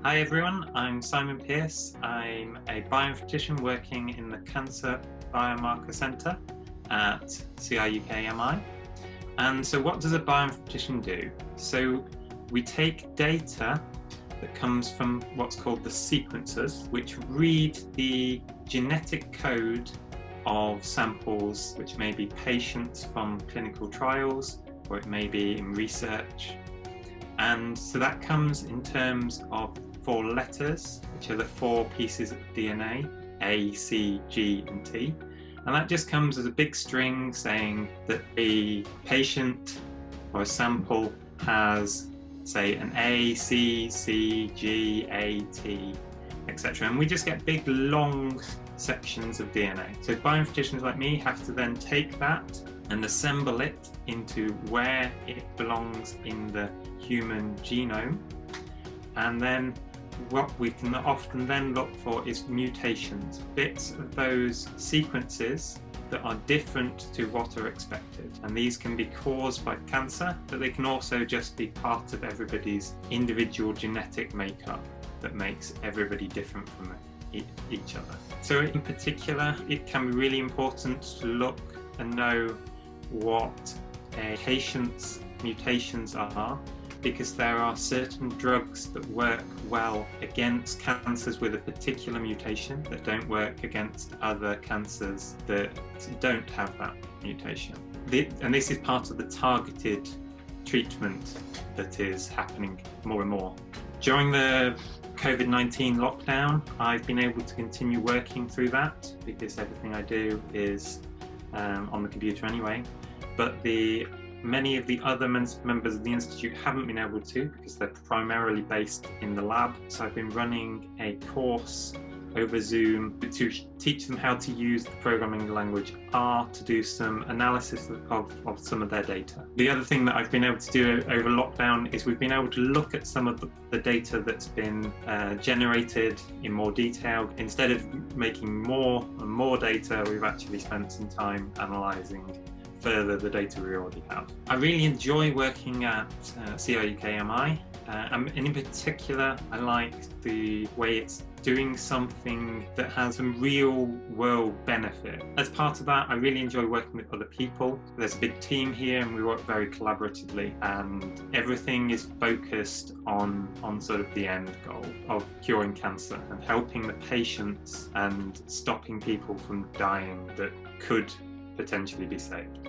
Hi everyone, I'm Simon Pearce. I'm a bioinformatician working in the Cancer Biomarker Centre at CRUK. And so what does a bioinformatician do? So we take data that comes from what's called the sequencers, which read the genetic code of samples, which may be patients from clinical trials, or it may be in research. And so that comes in terms of 4 letters, which are the 4 pieces of DNA, A, C, G, and T. And that just comes as a big string saying that the patient or a sample has, say, an A, C, C, G, A, T, etc. And we just get big, long sections of DNA. So bioinformaticians like me have to then take that and assemble it into where it belongs in the human genome. And then what we can often then look for is mutations, bits of those sequences that are different to what are expected. And these can be caused by cancer, but they can also just be part of everybody's individual genetic makeup that makes everybody different from each other. So in particular, it can be really important to look and know what a patient's mutations are, because there are certain drugs that work well against cancers with a particular mutation that don't work against other cancers that don't have that mutation. And this is part of the targeted treatment that is happening more and more. During the COVID-19 lockdown, I've been able to continue working through that because everything I do is on the computer anyway. But many of the other members of the Institute haven't been able to because they're primarily based in the lab. So I've been running a course over Zoom to teach them how to use the programming language R to do some analysis of some of their data. The other thing that I've been able to do over lockdown is we've been able to look at some of the data that's been generated in more detail. Instead of making more and more data, we've actually spent some time analysing further the data we already have. I really enjoy working at CRUK. And in particular, I like the way it's doing something that has some real world benefit. As part of that, I really enjoy working with other people. There's a big team here and we work very collaboratively, and everything is focused on sort of the end goal of curing cancer and helping the patients and stopping people from dying that could potentially be saved.